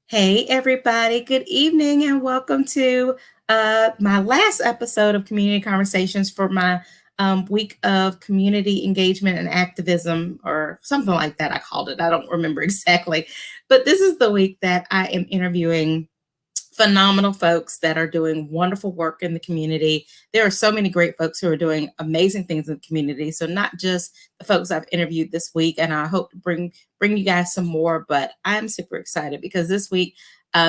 Hey, everybody. Good evening, and welcome to my last episode of Community Conversations for my week of community engagement and activism, or something like that. I called it. I don't remember exactly. But this is the week that I am interviewing phenomenal folks that are doing wonderful work in the community. There are so many great folks who are doing amazing things in the community. So not just the folks I've interviewed this week, and I hope to bring you guys some more. But I'm super excited because this week,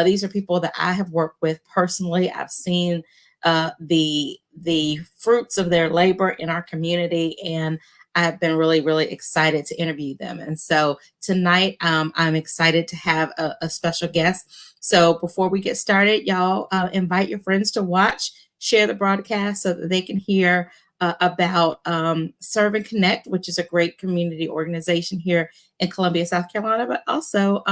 these are people that I have worked with personally. I've seen the fruits of their labor in our community, and I've been really excited to interview them. And so tonight, I'm excited to have a special guest. So before we get started, y'all invite your friends to watch, share the broadcast so that they can hear about Serve and Connect, which is a great community organization here in Columbia, South Carolina, but also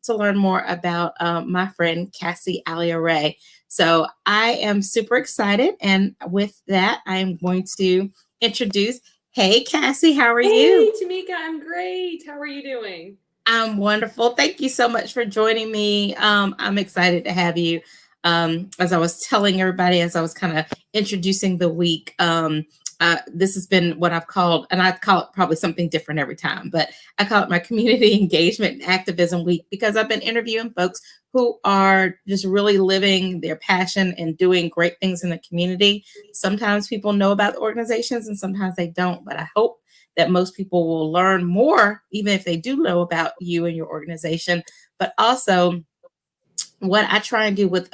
to learn more about my friend Kassy Alia Ray. So I am super excited. And with that, I am going to introduce, hey, Kassy, how are you? Hey, Tameika, I'm great. How are you doing? I'm wonderful. Thank you so much for joining me. I'm excited to have you. As I was telling everybody, as I was kind of introducing the week, this has been what I've called, and I call it probably something different every time, but I call it my community engagement and activism week because I've been interviewing folks who are just really living their passion and doing great things in the community. Sometimes people know about the organizations and sometimes they don't, but I hope that most people will learn more, even if they do know about you and your organization. But also, what I try and do with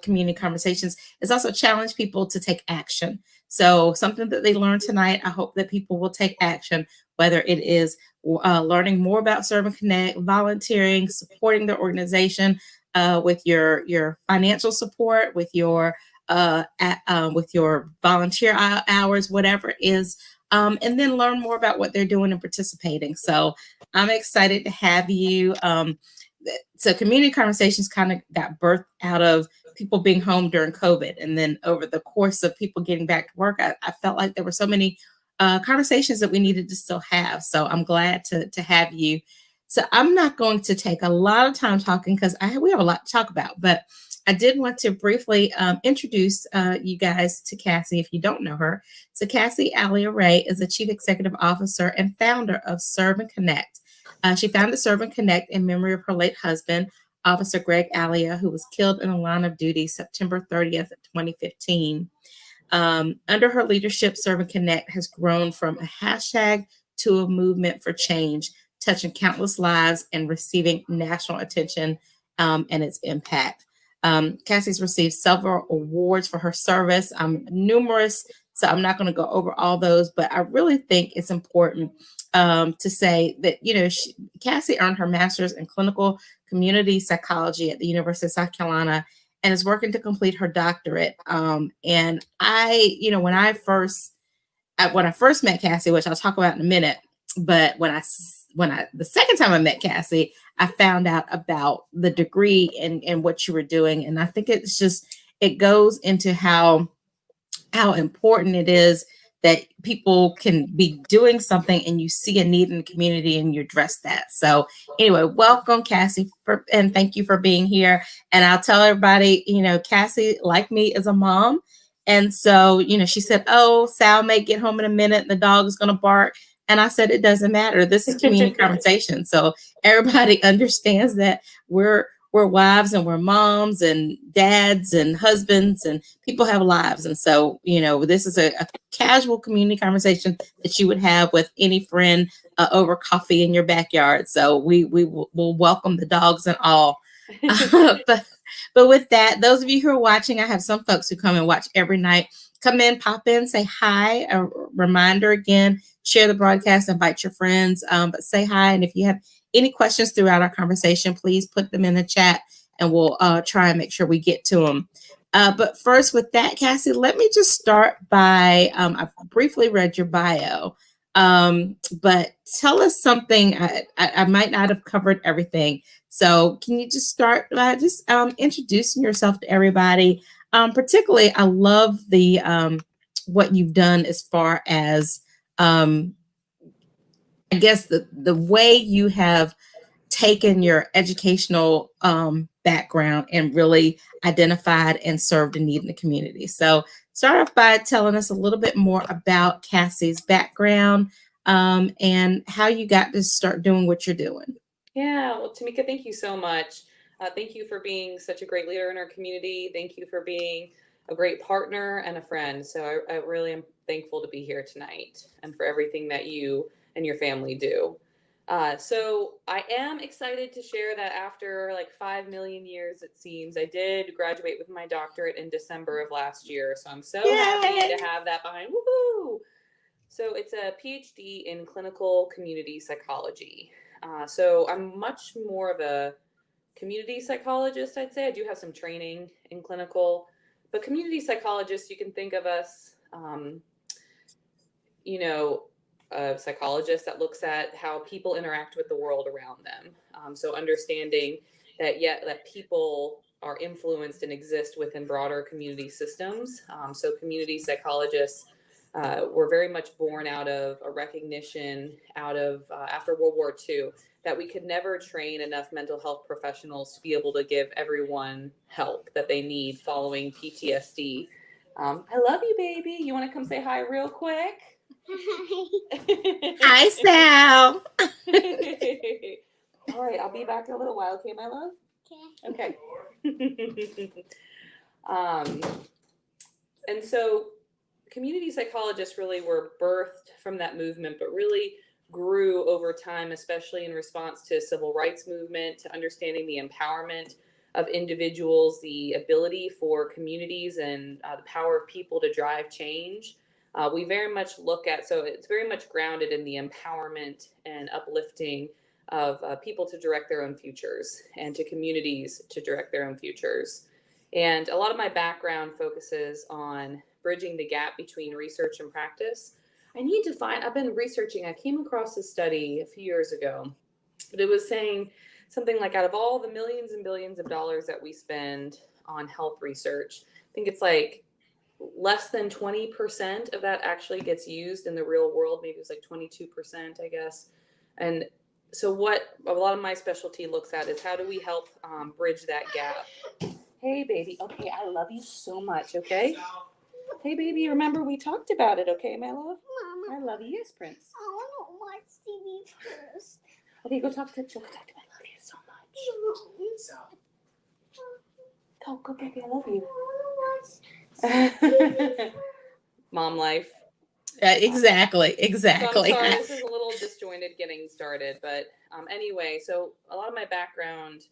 community conversations is also challenge people to take action. So something that they learned tonight, I hope that people will take action, whether it is learning more about Serve and Connect, volunteering, supporting the organization with your financial support, with your volunteer hours, whatever it is, and then learn more about what they're doing and participating. So I'm excited to have you. So community conversations kind of got birthed out of people being home during COVID. And then over the course of people getting back to work, I felt like there were so many conversations that we needed to still have. So I'm glad to have you. So I'm not going to take a lot of time talking because we have a lot to talk about, but I did want to briefly introduce you guys to Kassy if you don't know her. So Kassy Alia Ray is the Chief Executive Officer and founder of Serve and Connect. She founded Serve and Connect in memory of her late husband, Officer Greg Alia, who was killed in the line of duty September 30th, 2015. Under her leadership, Serve and Connect has grown from a hashtag to a movement for change, touching countless lives and receiving national attention and its impact. Kassy's received several awards for her service, numerous, so I'm not going to go over all those, but I really think it's important to say that, Kassy earned her master's in clinical community psychology at the University of South Carolina and is working to complete her doctorate. And when I first met Kassy, which I'll talk about in a minute, but the second time I met Kassy, I found out about the degree and what you were doing, and I think it goes into how important it is that people can be doing something and you see a need in the community and you address that. So anyway, welcome Kassy and thank you for being here. And I'll tell everybody, Kassy, like me, is a mom. And so, she said, oh, Sal may get home in a minute and the dog is going to bark. And I said, it doesn't matter. This is community conversation. So everybody understands that we're wives and we're moms and dads and husbands and people have lives. And so, this is a casual community conversation that you would have with any friend over coffee in your backyard. So we'll welcome the dogs and all. But with that, those of you who are watching, I have some folks who come and watch every night. Come in, pop in, say hi. A reminder again, share the broadcast, invite your friends, but say hi. And if you have any questions throughout our conversation, please put them in the chat and we'll try and make sure we get to them. But first, with that, Kassy, let me just start by I've briefly read your bio, but tell us something. I might not have covered everything. So can you just start by just introducing yourself to everybody? Particularly, I love the what you've done as far as I guess the way you have taken your educational background and really identified and served a need in the community. So start off by telling us a little bit more about Kassy's background, and how you got to start doing what you're doing. Yeah, well, Tameika, thank you so much. Thank you for being such a great leader in our community. Thank you for being a great partner and a friend. So I really am thankful to be here tonight and for everything that you and your family do. So I am excited to share that after like 5 million years, it seems, I did graduate with my doctorate in December of last year. So I'm so happy Yay! to have that behind. Woohoo! So it's a PhD in clinical community psychology. So I'm much more of a community psychologist, I'd say. I do have some training in clinical, but community psychologist, you can think of us, you know, a psychologist that looks at how people interact with the world around them. So understanding that yet that people are influenced and exist within broader community systems. So community psychologists were very much born out of a recognition out of after World War II that we could never train enough mental health professionals to be able to give everyone help that they need following PTSD. I love you, baby. You want to come say hi real quick? Hi, Sal. All right, I'll be back in a little while. Okay, my love? Okay. um, and so community psychologists really were birthed from that movement, but really grew over time, especially in response to civil rights movement, to understanding the empowerment of individuals, the ability for communities and the power of people to drive change. We very much look at, so it's very much grounded in the empowerment and uplifting of people to direct their own futures and to communities to direct their own futures. And a lot of my background focuses on bridging the gap between research and practice. I've been researching, I came across a study a few years ago, but it was saying something like out of all the millions and billions of dollars that we spend on health research, I think it's like less than 20% of that actually gets used in the real world. Maybe it's like 22%, I guess. And so, what a lot of my specialty looks at is how do we help bridge that gap? Hey, baby. Okay, I love you so much. Okay. Hey, baby. Remember we talked about it. Okay, my love. Mama. I love you. Yes, Prince. I want to watch TV first. Okay, go talk to. Go talk to. I love you so much. Go, baby. I love you. Mom life. Exactly, So I'm exactly. sorry, this is a little disjointed getting started, but anyway, so a lot of my background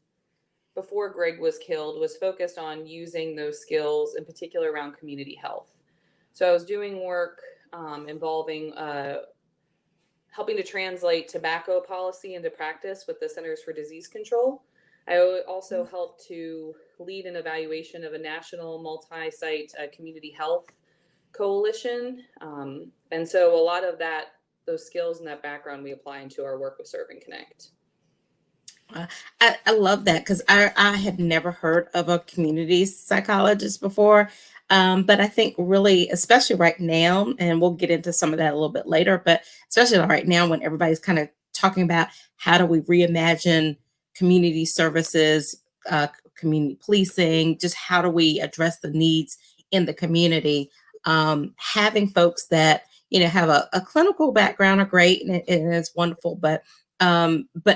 before Greg was killed was focused on using those skills, in particular around community health. So I was doing work involving helping to translate tobacco policy into practice with the Centers for Disease Control. I also helped to lead an evaluation of a national multi-site community health coalition. And so a lot of those skills and that background we apply into our work with Serve and Connect. I love that because I had never heard of a community psychologist before. But I think really, especially right now, and we'll get into some of that a little bit later, but especially right now when everybody's kind of talking about how do we reimagine community services, community policing, just how do we address the needs in the community. Having folks that, have a clinical background are great and it's wonderful, but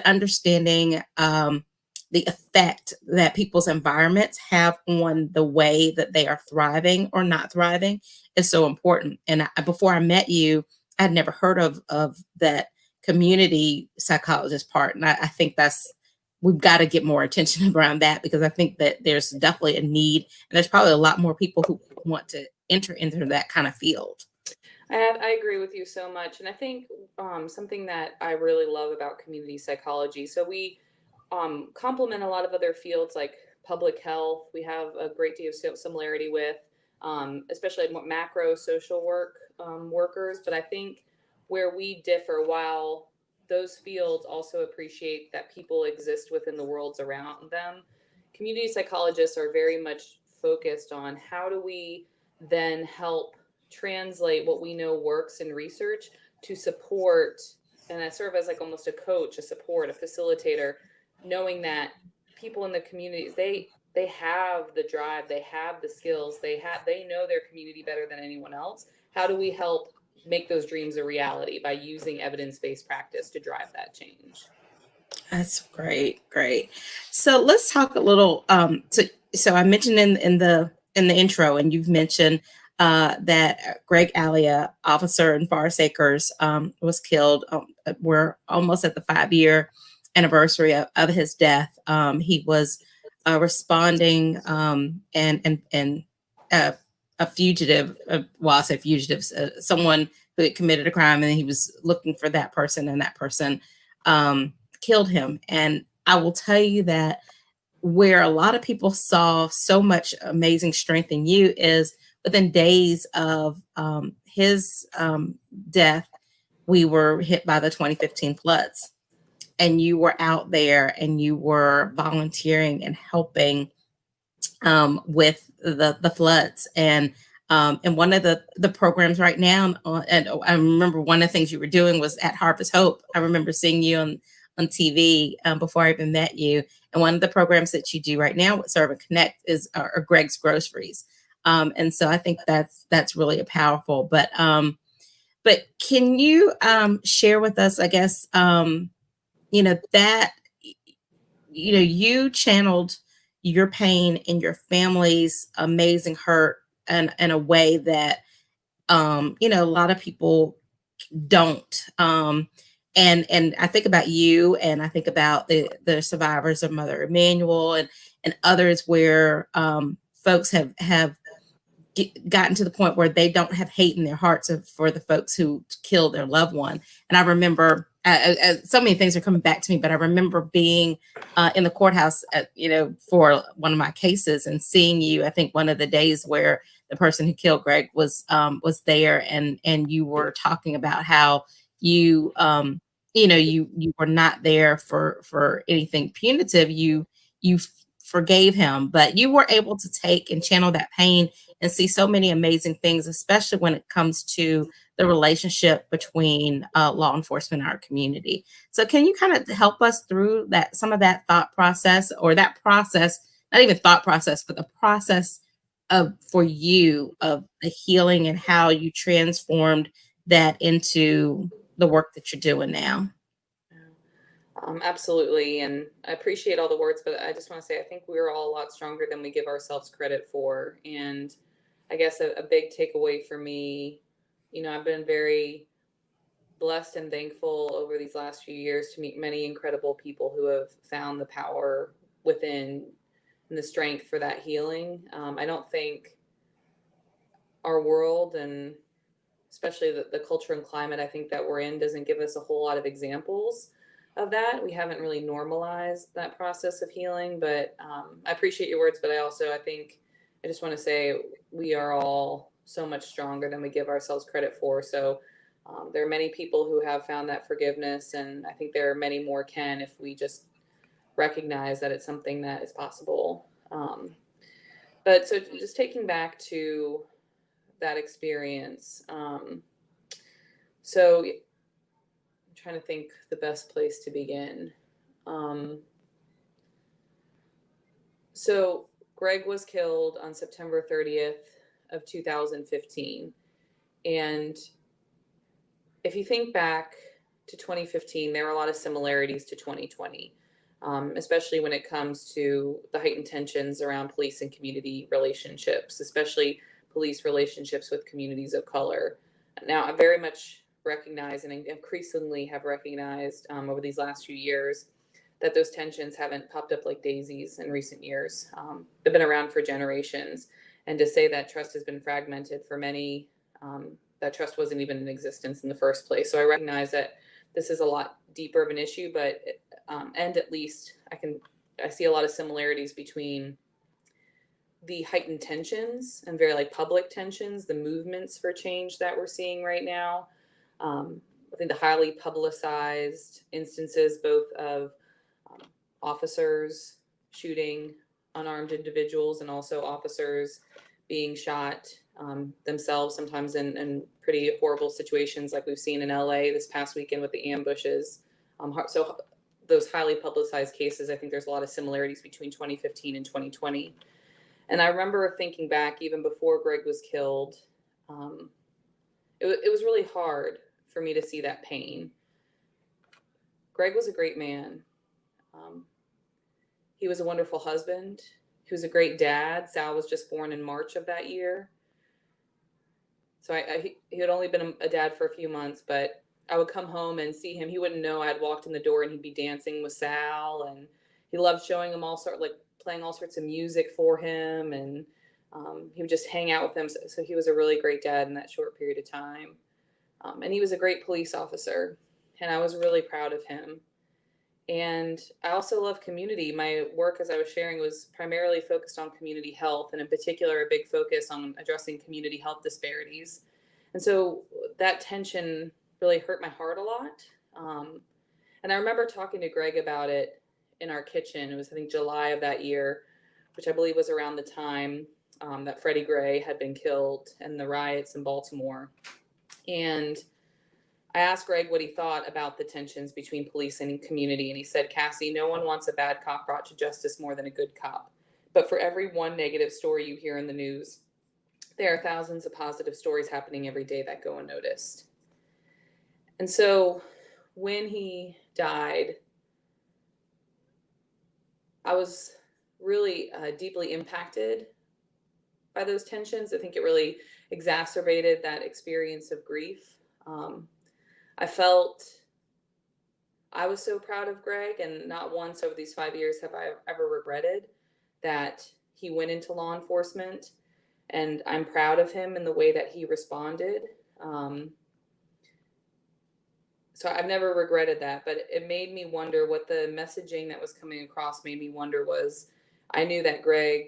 understanding the effect that people's environments have on the way that they are thriving or not thriving is so important. And before I met you, I'd never heard of that community psychologist part, and I think we've got to get more attention around that because I think that there's definitely a need, and there's probably a lot more people who want to enter into that kind of field. I agree with you so much. And I think something that I really love about community psychology, so we complement a lot of other fields like public health. We have a great deal of similarity with, especially macro social work workers. But I think where we differ, while those fields also appreciate that people exist within the worlds around them, community psychologists are very much focused on how do we then help translate what we know works in research to support, and I serve as like almost a coach, a support, a facilitator, knowing that people in the communities, they have the drive, they have the skills, they know their community better than anyone else. How do we help make those dreams a reality by using evidence-based practice to drive that change? That's great, great. So let's talk a little. So I mentioned in the intro, and you've mentioned that Greg Alia, officer in Forest Acres, was killed. We're almost at the 5 year anniversary of his death. He was responding and uh, a fugitive. Well, I say fugitives, someone who had committed a crime, and he was looking for that person, and that person. Killed him. And I will tell you that where a lot of people saw so much amazing strength in you is within days of his death, we were hit by the 2015 floods. And you were out there and you were volunteering and helping with the floods. And one of the programs right now, and I remember one of the things you were doing was at Harvest Hope. I remember seeing you on TV before I even met you. And one of the programs that you do right now with Serve and Connect is are Greg's Groceries. And so I think that's really powerful. But can you share with us, I guess, that you channeled your pain and your family's amazing hurt in a way that a lot of people don't. And I think about you, and I think about the survivors of Mother Emanuel and others where folks have gotten to the point where they don't have hate in their hearts for the folks who killed their loved one. And I remember so many things are coming back to me, but I remember being in the courthouse, for one of my cases and seeing you. I think one of the days where the person who killed Greg was there, and you were talking about how you you were not there for anything punitive. You forgave him, but you were able to take and channel that pain and see so many amazing things, especially when it comes to the relationship between law enforcement and our community. So can you kind of help us through that, some of that thought process, or that process, not even thought process, but the process of for you of the healing and how you transformed that into the work that you're doing now? Absolutely. And I appreciate all the words, but I just want to say I think we're all a lot stronger than we give ourselves credit for. And I guess a big takeaway for me, I've been very blessed and thankful over these last few years to meet many incredible people who have found the power within and the strength for that healing. I don't think our world, and especially the culture and climate I think that we're in, doesn't give us a whole lot of examples of that. We haven't really normalized that process of healing. But I appreciate your words, but I think I just want to say we are all so much stronger than we give ourselves credit for. So there are many people who have found that forgiveness, and I think there are many more can if we just recognize that it's something that is possible. But so just taking back to that experience. So I'm trying to think the best place to begin. Um, so Greg was killed on September 30th of 2015. And if you think back to 2015, there were a lot of similarities to 2020, especially when it comes to the heightened tensions around police and community relationships, especially police relationships with communities of color. Now, I very much recognize and increasingly have recognized over these last few years that those tensions haven't popped up like daisies in recent years. They've been around for generations. And to say that trust has been fragmented for many, that trust wasn't even in existence in the first place. So I recognize that this is a lot deeper of an issue, but and at least I see a lot of similarities between the heightened tensions and very public tensions, the movements for change that we're seeing right now. I think the highly publicized instances both of officers shooting unarmed individuals and also officers being shot themselves, sometimes in pretty horrible situations like we've seen in LA this past weekend with the ambushes. So those highly publicized cases. I think there's a lot of similarities between 2015 and 2020. And I remember thinking back, even before Greg was killed, it was really hard for me to see that pain. Greg was a great man. He was a wonderful husband. He was a great dad. Sal was just born in March of that year. So he had only been a dad for a few months, but I would come home and see him. He wouldn't know I'd walked in the door, and he'd be dancing with Sal, and he loved showing him playing all sorts of music for him, and he would just hang out with him. So he was a really great dad in that short period of time. And he was a great police officer, and I was really proud of him. And I also love community. My work, as I was sharing, was primarily focused on community health, and in particular, a big focus on addressing community health disparities. And so that tension really hurt my heart a lot. And I remember talking to Greg about it in our kitchen. It was, I think, July of that year, which I believe was around the time that Freddie Gray had been killed and the riots in Baltimore. And I asked Greg what he thought about the tensions between police and community, and he said, "Kassy, no one wants a bad cop brought to justice more than a good cop. But for every one negative story you hear in the news, there are thousands of positive stories happening every day that go unnoticed." And so when he died, I was really deeply impacted by those tensions. I think it really exacerbated that experience of grief. I felt I was so proud of Greg, and not once over these 5 years have I ever regretted that he went into law enforcement, and I'm proud of him in the way that he responded. So I've never regretted that, but it made me wonder what the messaging that was coming across made me wonder was, I knew that Greg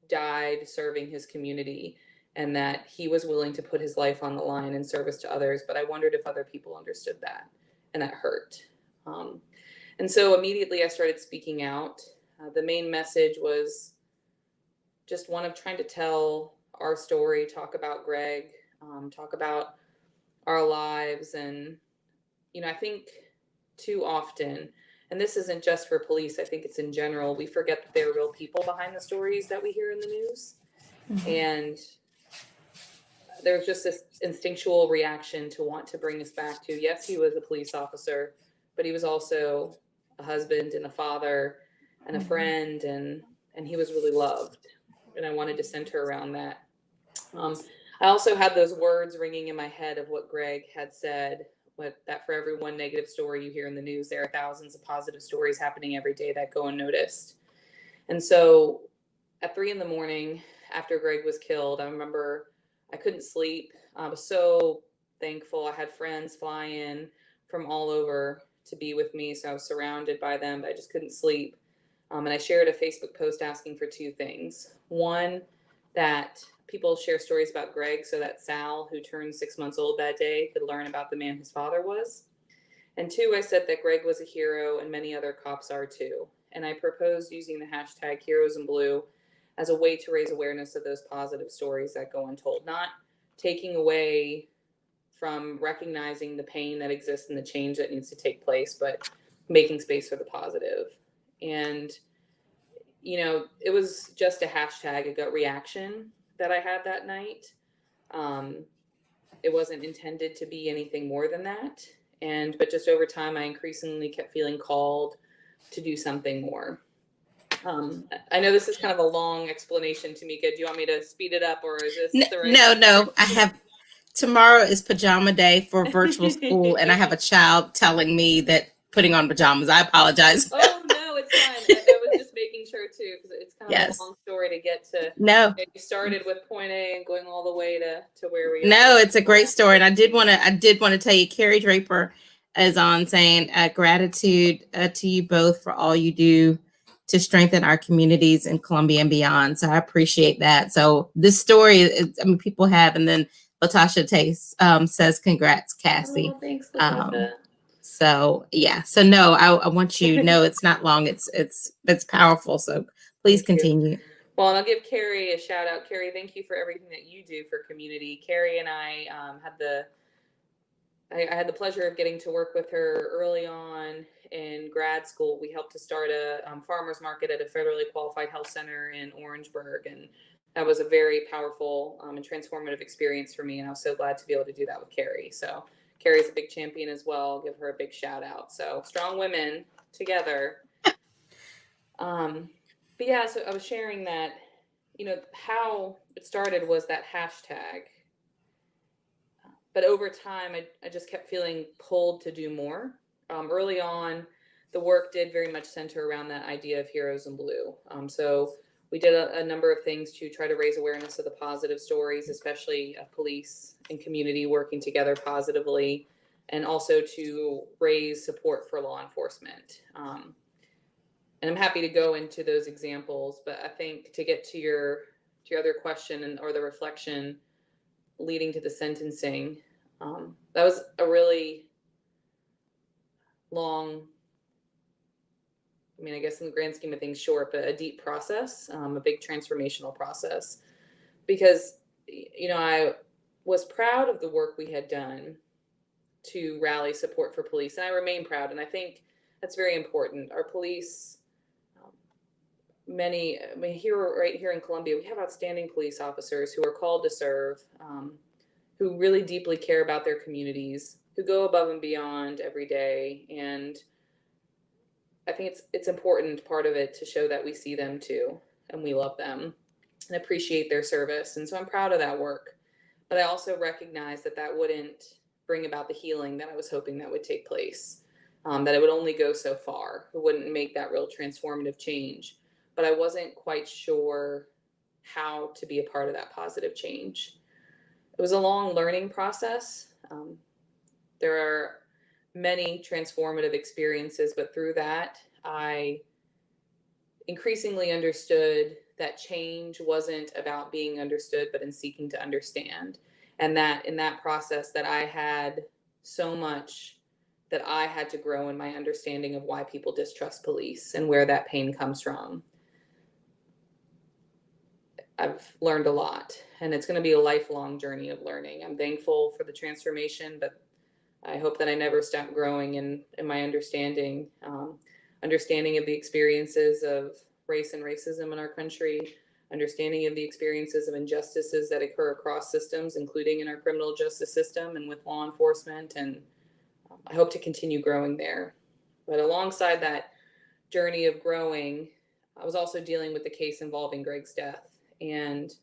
died serving his community and that he was willing to put his life on the line in service to others, but I wondered if other people understood that, and that hurt. And so immediately I started speaking out. The main message was just one of trying to tell our story, talk about Greg, talk about our lives. And, I think too often, and this isn't just for police, I think it's in general, we forget that there are real people behind the stories that we hear in the news. Mm-hmm. And there's just this instinctual reaction to want to bring us back to, yes, he was a police officer, but he was also a husband and a father and a friend, and he was really loved. And I wanted to center around that. I also had those words ringing in my head of what Greg had said, that for every one negative story you hear in the news, there are thousands of positive stories happening every day that go unnoticed. And so at 3 a.m, after Greg was killed, I remember I couldn't sleep. I was so thankful. I had friends fly in from all over to be with me, so I was surrounded by them, but I just couldn't sleep. And I shared a Facebook post asking for 2 things. One, that people share stories about Greg so that Sal, who turned 6 months old that day, could learn about the man his father was. And 2, I said that Greg was a hero and many other cops are too. And I proposed using the hashtag Heroes in Blue as a way to raise awareness of those positive stories that go untold, not taking away from recognizing the pain that exists and the change that needs to take place, but making space for the positive. And, it was just a hashtag, a gut reaction that I had that night. It wasn't intended to be anything more than that. But just over time, I increasingly kept feeling called to do something more. I know this is kind of a long explanation, Tameika. Do you want me to speed it up, or is this the right? No. Tomorrow is pajama day for virtual school, and I have a child telling me that putting on pajamas. I apologize. Oh, no, it's fine. I was just making sure too, because it's kind of a long story to get to. No, you started with point A and going all the way to where we are. No, it's a great story, and I did want to tell you, Carrie Draper is on saying gratitude to you both for all you do to strengthen our communities in Columbia and beyond. So I appreciate that. So this story, people have, and then Latasha says, "Congrats, Kassy." Oh, thanks, Latasha. So yeah. So no, I want you to know it's not long. It's powerful. So please continue. Well, and I'll give Carrie a shout out. Carrie, thank you for everything that you do for community. Carrie and I had the I had the pleasure of getting to work with her early on in grad school. We helped to start a farmer's market at a federally qualified health center in Orangeburg. And that was a very powerful and transformative experience for me. And I was so glad to be able to do that with Carrie. So Carrie's a big champion as well. I'll give her a big shout out. So strong women together. But yeah, so I was sharing that, how it started was that hashtag. But over time, I just kept feeling pulled to do more. Early on, the work did very much center around that idea of heroes in blue. So we did a number of things to try to raise awareness of the positive stories, especially of police and community working together positively, and also to raise support for law enforcement. And I'm happy to go into those examples, but I think to get to your other question or the reflection leading to the sentencing, that was a really long, I guess in the grand scheme of things, short, but a deep process, a big transformational process, because, I was proud of the work we had done to rally support for police, and I remain proud. And I think that's very important. Our police, right here in Columbia, we have outstanding police officers who are called to serve, who really deeply care about their communities, who go above and beyond every day. And I think it's important, part of it, to show that we see them too, and we love them and appreciate their service. And so I'm proud of that work. But I also recognize that wouldn't bring about the healing that I was hoping that would take place, that it would only go so far. It wouldn't make that real transformative change. But I wasn't quite sure how to be a part of that positive change. It was a long learning process. There are many transformative experiences, but through that, I increasingly understood that change wasn't about being understood, but in seeking to understand. And that in that process, that I had so much that I had to grow in my understanding of why people distrust police and where that pain comes from. I've learned a lot, and it's going to be a lifelong journey of learning. I'm thankful for the transformation, but I hope that I never stop growing in my understanding of the experiences of race and racism in our country, understanding of the experiences of injustices that occur across systems, including in our criminal justice system and with law enforcement. And I hope to continue growing there. But alongside that journey of growing, I was also dealing with the case involving Greg's death. And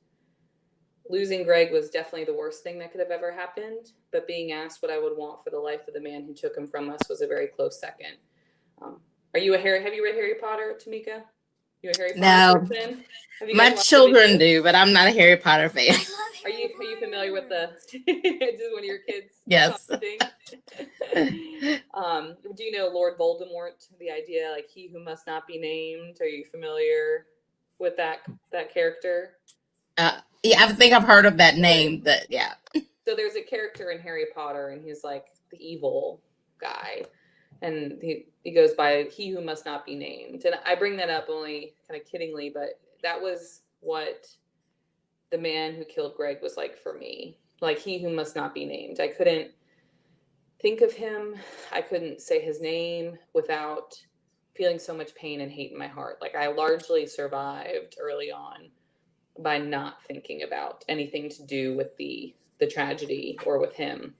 losing Greg was definitely the worst thing that could have ever happened, but being asked what I would want for the life of the man who took him from us was a very close second. Have you read Harry Potter, Tameika? You a Harry Potter No, person? Have you my guys watched the children videos? do, but I'm not a Harry Potter fan. Are you familiar with the just one of your kids Yes. commenting? Do you know Lord Voldemort? The idea, like, he who must not be named. Are you familiar with that character? Yeah, I think I've heard of that name. But yeah. So there's a character in Harry Potter, and he's like the evil guy, and he goes by he who must not be named. And I bring that up only kind of kiddingly, but that was what the man who killed Greg was like for me. Like, he who must not be named. I couldn't think of him. I couldn't say his name without feeling so much pain and hate in my heart. Like, I largely survived early on by not thinking about anything to do with the tragedy or with him.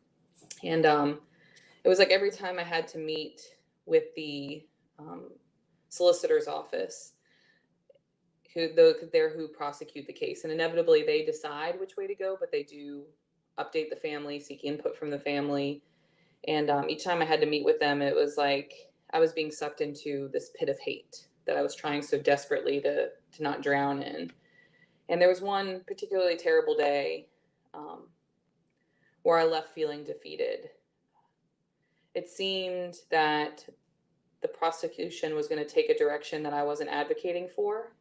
And it was like every time I had to meet with the solicitor's office, who prosecute the case, and inevitably they decide which way to go, but they do update the family, seek input from the family. And each time I had to meet with them, it was like I was being sucked into this pit of hate that I was trying so desperately to not drown in. And there was one particularly terrible day where I left feeling defeated. It seemed that the prosecution was going to take a direction that I wasn't advocating for.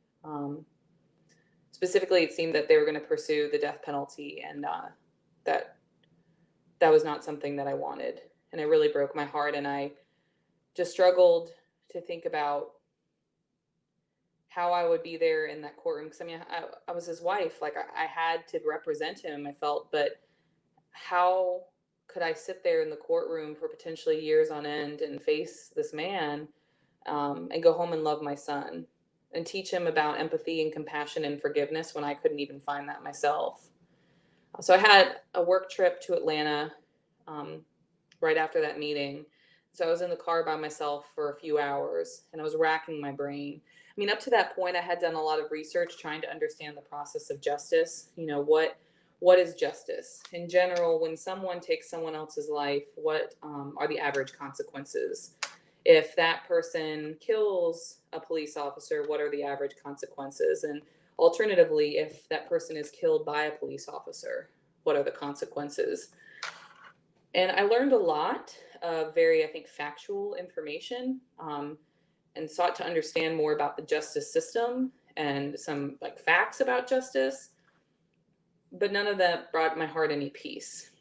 Specifically, it seemed that they were going to pursue the death penalty, and that was not something that I wanted. And it really broke my heart, and I just struggled to think about how I would be there in that courtroom. Because I was his wife. Like, I had to represent him, I felt, but how could I sit there in the courtroom for potentially years on end and face this man, and go home and love my son and teach him about empathy and compassion and forgiveness when I couldn't even find that myself. So I had a work trip to Atlanta, um, right after that meeting. So I was in the car by myself for a few hours and I was racking my brain. I mean, up to that point, I had done a lot of research trying to understand the process of justice. What is justice in general? When someone takes someone else's life, what are the average consequences? If that person kills a police officer, what are the average consequences? And alternatively, if that person is killed by a police officer, what are the consequences? And I learned a lot of very, I think, factual information, and sought to understand more about the justice system and some like facts about justice. But none of that brought my heart any peace.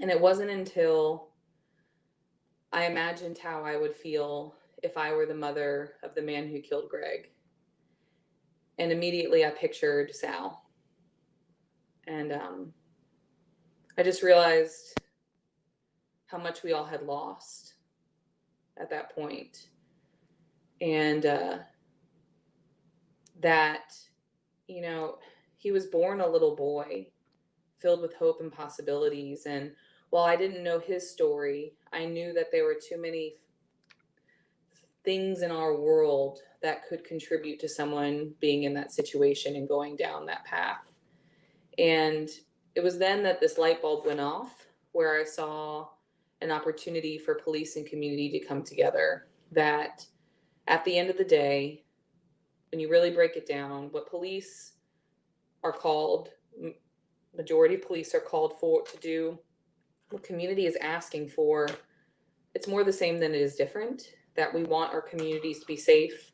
And it wasn't until I imagined how I would feel if I were the mother of the man who killed Greg. And immediately I pictured Sal. And I just realized how much we all had lost at that point. And that, he was born a little boy filled with hope and possibilities. And while I didn't know his story, I knew that there were too many things in our world that could contribute to someone being in that situation and going down that path. And it was then that this light bulb went off, where I saw an opportunity for police and community to come together. That at the end of the day, when you really break it down, what police are called, majority of police are called for to do, what community is asking for, it's more the same than it is different. That we want our communities to be safe,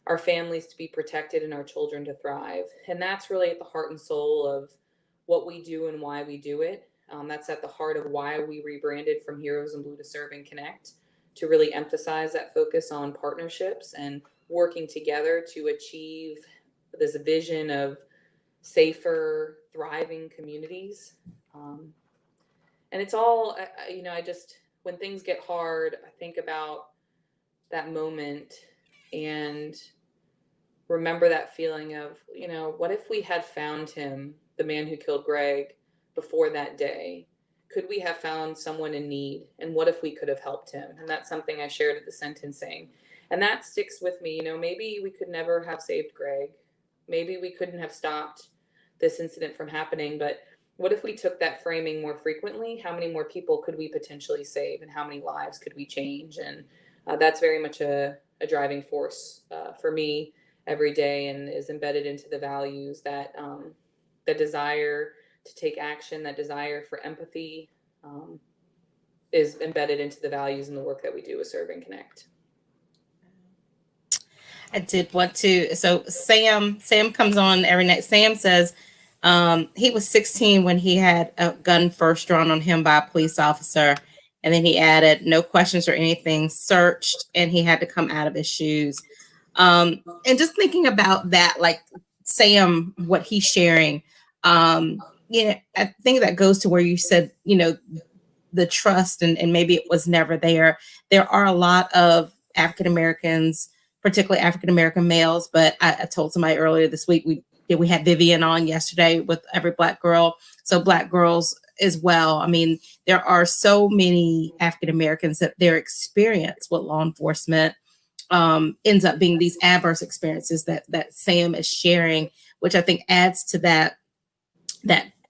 our families to be protected, and our children to thrive. And that's really at the heart and soul of what we do and why we do it. That's at the heart of why we rebranded from Heroes in Blue to Serve and Connect, to really emphasize that focus on partnerships and working together to achieve this vision of safer, thriving communities. And it's all, I just, when things get hard, I think about that moment and remember that feeling of, what if we had found him, the man who killed Greg, before that day? Could we have found someone in need? And what if we could have helped him? And that's something I shared at the sentencing. And that sticks with me. Maybe we could never have saved Greg. Maybe we couldn't have stopped this incident from happening. But what if we took that framing more frequently? How many more people could we potentially save? And how many lives could we change? And that's very much a driving force for me every day, and is embedded into the values that the desire to take action, that desire for empathy, is embedded into the values and the work that we do with Serve and Connect. I did want to. So Sam comes on every night. Sam says he was 16 when he had a gun first drawn on him by a police officer. And then he added, no questions or anything, searched, and he had to come out of his shoes. And just thinking about that, like Sam, what he's sharing, I think that goes to where you said, the trust and maybe it was never there. There are a lot of African Americans, particularly African American males, but I told somebody earlier this week, we had Vivian on yesterday with Every Black Girl. So Black girls as well. I mean, there are so many African Americans that their experience with law enforcement ends up being these adverse experiences that Sam is sharing, which I think adds to that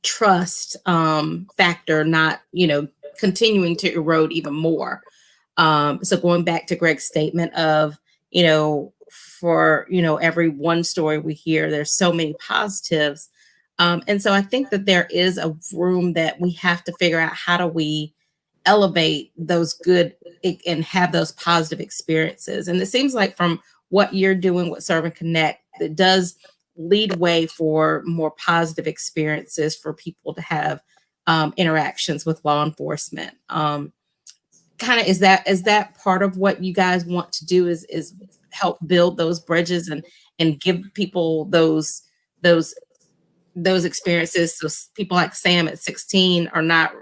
trust factor, not continuing to erode even more. So going back to Greg's statement of for every one story we hear, there's so many positives. And so I think that there is a room that we have to figure out, how do we elevate those good and have those positive experiences. And it seems like from what you're doing with Serve and Connect, it does lead way for more positive experiences for people to have interactions with law enforcement. Kind of is that part of what you guys want to do, is help build those bridges and give people those experiences, so people like Sam at 16 are not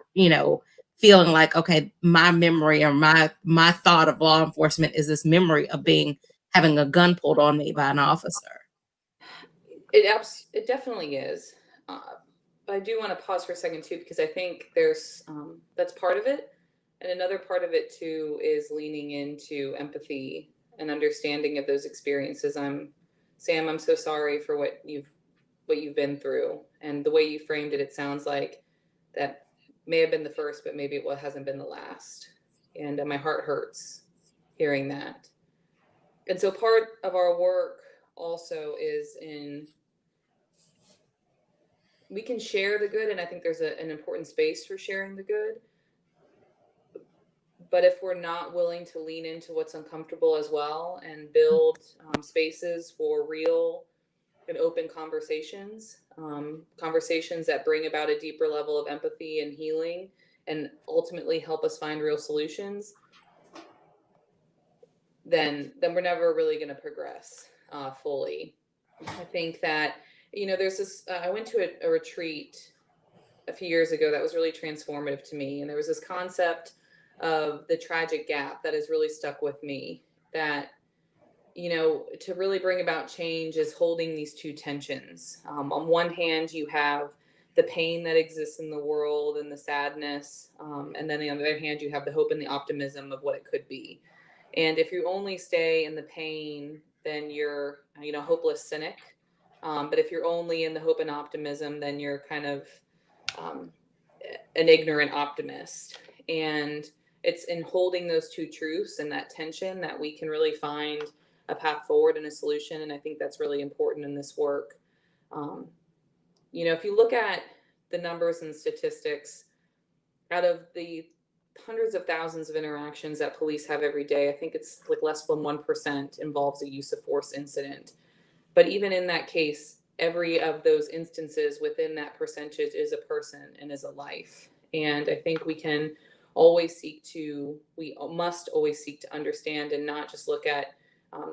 feeling like, okay, my memory or my thought of law enforcement is this memory of having a gun pulled on me by an officer. It definitely is. But I do want to pause for a second too, because I think there's that's part of it, and another part of it too is leaning into empathy and understanding of those experiences. Sam, I'm so sorry for what you've been through, and the way you framed it. It sounds like that may have been the first, but maybe it hasn't been the last, and my heart hurts hearing that. And so part of our work also is we can share the good, and I think there's an important space for sharing the good. But if we're not willing to lean into what's uncomfortable as well and build spaces for real and open conversations, conversations that bring about a deeper level of empathy and healing and ultimately help us find real solutions, then we're never really going to progress fully. I think that, there's this, I went to a retreat a few years ago that was really transformative to me. And there was this concept of the tragic gap that has really stuck with me, that, to really bring about change is holding these two tensions. On one hand, you have the pain that exists in the world and the sadness. And then on the other hand, you have the hope and the optimism of what it could be. And if you only stay in the pain, then you're, hopeless cynic. But if you're only in the hope and optimism, then you're kind of um, an ignorant optimist. And it's in holding those two truths and that tension that we can really find a path forward and a solution. And I think that's really important in this work. If you look at the numbers and statistics, out of the hundreds of thousands of interactions that police have every day, I think it's like less than 1% involves a use of force incident. But even in that case, every of those instances within that percentage is a person and is a life. And I think we must always seek to understand and not just look at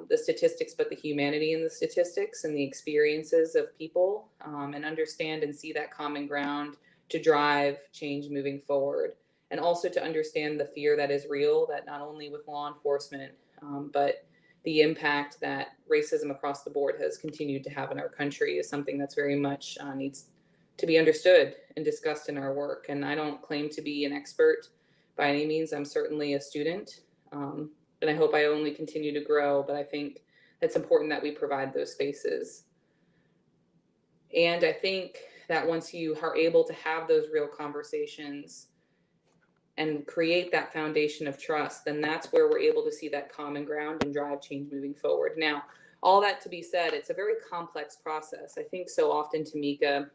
the statistics, but the humanity in the statistics and the experiences of people, and understand and see that common ground to drive change moving forward. And also to understand the fear that is real, that not only with law enforcement, but the impact that racism across the board has continued to have in our country is something that's very much needs to be understood and discussed in our work. And I don't claim to be an expert by any means. I'm certainly a student, and I hope I only continue to grow, but I think it's important that we provide those spaces. And I think that once you are able to have those real conversations and create that foundation of trust, then that's where we're able to see that common ground and drive change moving forward. Now, all that to be said, it's a very complex process. I think so often, Tameika,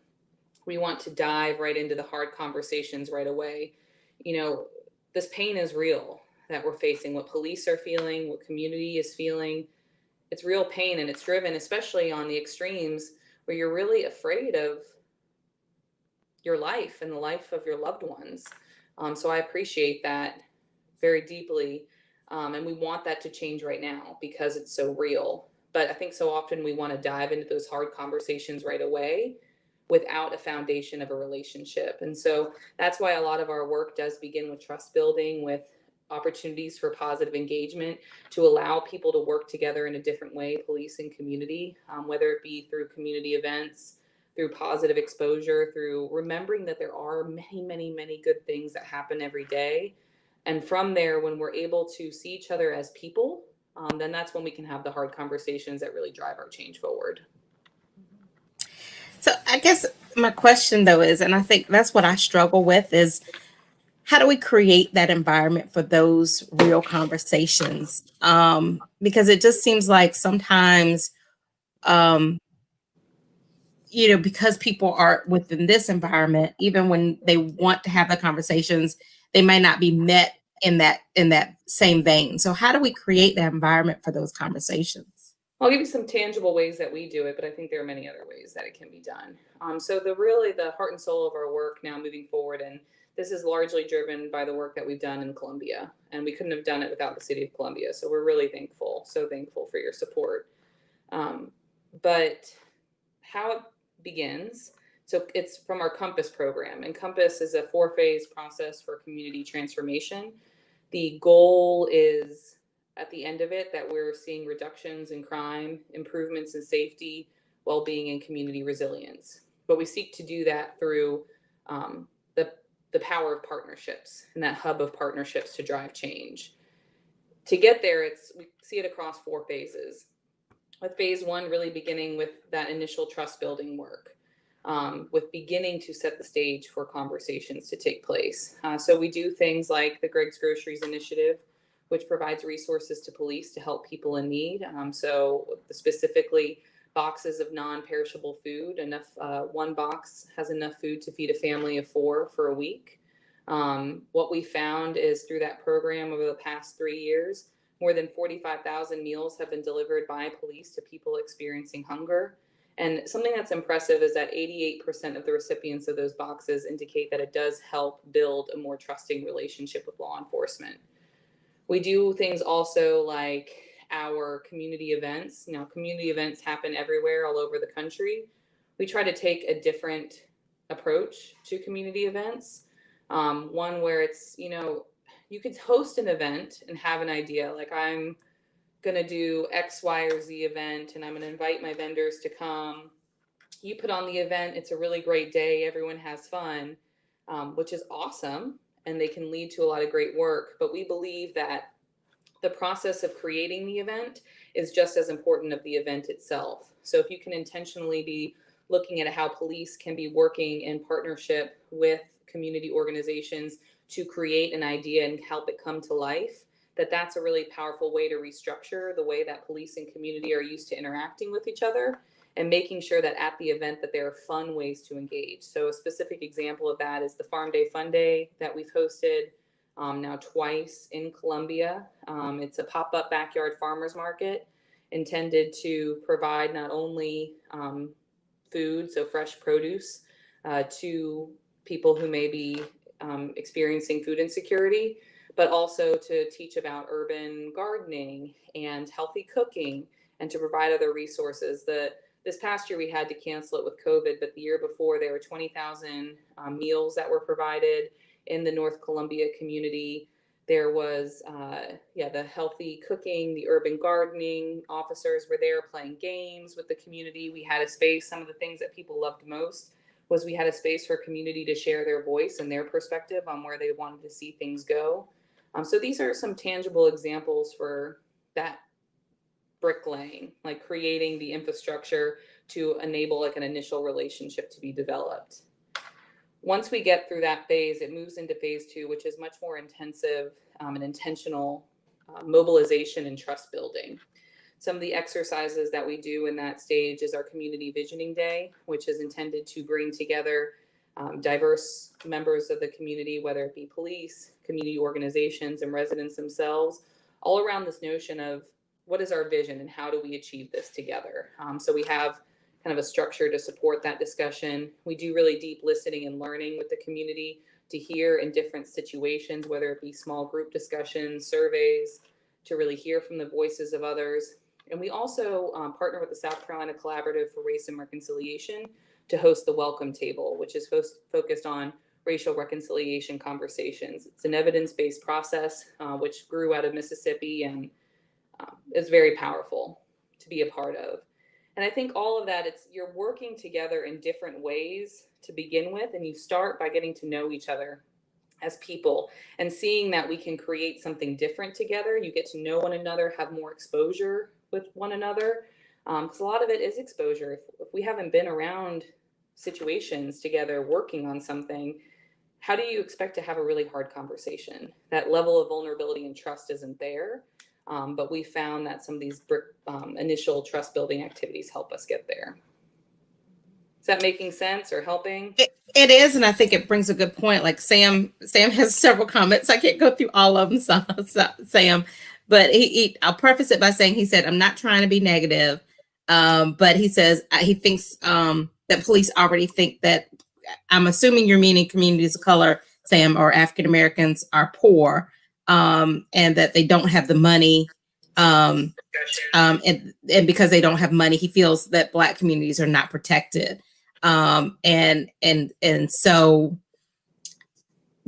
we want to dive right into the hard conversations right away. This pain is real that we're facing, what police are feeling, what community is feeling. It's real pain, and it's driven, especially on the extremes where you're really afraid of your life and the life of your loved ones. So I appreciate that very deeply. And we want that to change right now because it's so real. But I think so often we want to dive into those hard conversations right away without a foundation of a relationship. And so that's why a lot of our work does begin with trust building, with opportunities for positive engagement, to allow people to work together in a different way, police and community, whether it be through community events, through positive exposure, through remembering that there are many, many, many good things that happen every day. And from there, when we're able to see each other as people, then that's when we can have the hard conversations that really drive our change forward. So I guess my question though is, and I think that's what I struggle with, is how do we create that environment for those real conversations? Because it just seems like sometimes, um, because people are within this environment, even when they want to have the conversations, they might not be met in that same vein. So how do we create that environment for those conversations? I'll give you some tangible ways that we do it, but I think there are many other ways that it can be done. So the heart and soul of our work now moving forward, and this is largely driven by the work that we've done in Columbia, and we couldn't have done it without the city of Columbia. So we're really so thankful for your support. But how it begins. So it's from our Compass program, and Compass is a 4-phase process for community transformation. The goal is at the end of it that we're seeing reductions in crime, improvements in safety, well-being, and community resilience. But we seek to do that through um, the power of partnerships and that hub of partnerships to drive change. To get there, we see it across 4 phases. With phase 1 really beginning with that initial trust building work, with beginning to set the stage for conversations to take place. So we do things like the Greg's Groceries Initiative, which provides resources to police to help people in need. So specifically boxes of non-perishable food, one box has enough food to feed a family of 4 for a week. What we found is through that program over the past 3 years, more than 45,000 meals have been delivered by police to people experiencing hunger. And something that's impressive is that 88% of the recipients of those boxes indicate that it does help build a more trusting relationship with law enforcement. We do things also like our community events. Now, community events happen everywhere all over the country. We try to take a different approach to community events. One where it's, you could host an event and have an idea, like I'm going to do X, Y, or Z event, and I'm going to invite my vendors to come. You put on the event. It's a really great day. Everyone has fun, which is awesome. And they can lead to a lot of great work. But we believe that the process of creating the event is just as important of the event itself. So if you can intentionally be looking at how police can be working in partnership with community organizations to create an idea and help it come to life, that's a really powerful way to restructure the way that police and community are used to interacting with each other, and making sure that at the event that there are fun ways to engage. So a specific example of that is the Farm Day Fun Day that we've hosted now twice in Columbia. It's a pop-up backyard farmers market intended to provide not only food, so fresh produce, to people who may be experiencing food insecurity, but also to teach about urban gardening and healthy cooking, and to provide other resources. This past year we had to cancel it with COVID, but the year before there were 20,000 meals that were provided in the North Columbia community. There was the healthy cooking, the urban gardening. Officers were there playing games with the community. We had a space. Some of the things that people loved most was we had a space for community to share their voice and their perspective on where they wanted to see things go. So these are some tangible examples for that bricklaying, like creating the infrastructure to enable like an initial relationship to be developed. Once we get through that phase, it moves into phase 2, which is much more intensive and intentional mobilization and trust building. Some of the exercises that we do in that stage is our Community Visioning Day, which is intended to bring together diverse members of the community, whether it be police, community organizations, and residents themselves, all around this notion of what is our vision and how do we achieve this together. So we have kind of a structure to support that discussion. We do really deep listening and learning with the community to hear in different situations, whether it be small group discussions, surveys, to really hear from the voices of others. And we also partner with the South Carolina Collaborative for Race and Reconciliation to host the Welcome Table, which is focused on racial reconciliation conversations. It's an evidence-based process which grew out of Mississippi and is very powerful to be a part of. And I think all of that, you're working together in different ways to begin with, and you start by getting to know each other as people and seeing that we can create something different together. You get to know one another, have more exposure with one another, because a lot of it is exposure. If we haven't been around situations together working on something, how do you expect to have a really hard conversation? That level of vulnerability and trust isn't there. But we found that some of these initial trust building activities help us get there. Is that making sense or helping? It is, and I think it brings a good point. Like Sam has several comments. I can't go through all of them, Sam, but I'll preface it by saying he said, I'm not trying to be negative, but he says he thinks that police already think that, I'm assuming you're meaning communities of color, Sam, or African Americans are poor, and that they don't have the money. And because they don't have money, he feels that Black communities are not protected. And so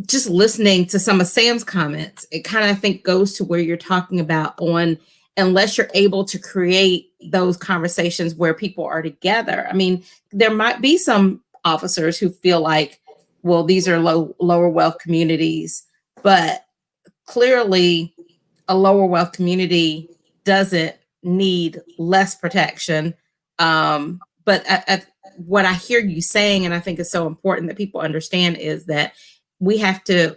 just listening to some of Sam's comments, it kind of, I think, goes to where you're talking about on, unless you're able to create those conversations where people are together. I mean, there might be some officers who feel like, well, these are lower wealth communities, but clearly a lower wealth community doesn't need less protection. But what I hear you saying, and I think is so important that people understand, is that we have to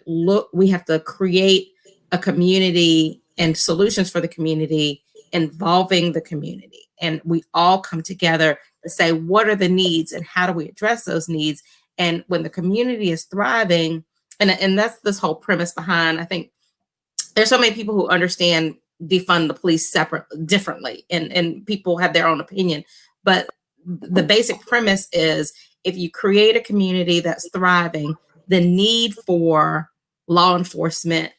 create a community and solutions for the community involving the community. And we all come together to say, what are the needs and how do we address those needs? And when the community is thriving, and that's this whole premise behind, I think there's so many people who understand defund the police differently, and people have their own opinion. But the basic premise is, if you create a community that's thriving, the need for law enforcement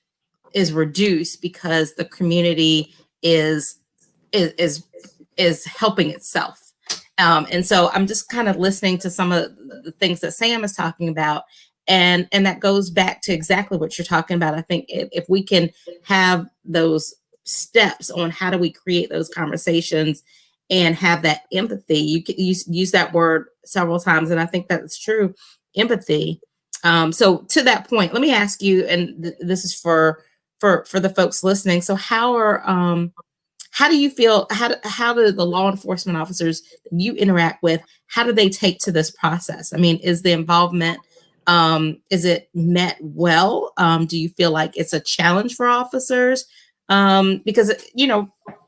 is reduced because the community is is helping itself. And so I'm just kind of listening to some of the things that Sam is talking about, and that goes back to exactly what you're talking about. I think if we can have those steps on how do we create those conversations and have that empathy, you use that word several times, and I think that's true, empathy. So to that point, let me ask you, and this is for the folks listening. So how do you feel? How do the law enforcement officers you interact with? How do they take to this process? I mean, is the involvement, is it met well? Do you feel like it's a challenge for officers? Because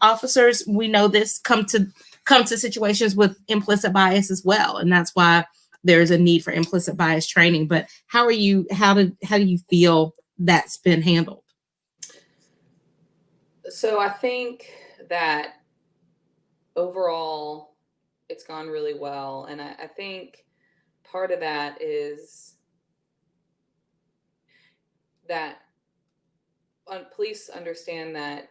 officers, we know this, come to situations with implicit bias as well, and that's why there's a need for implicit bias training. But how do you feel that's been handled? So I think that overall it's gone really well. And I think part of that is that police understand that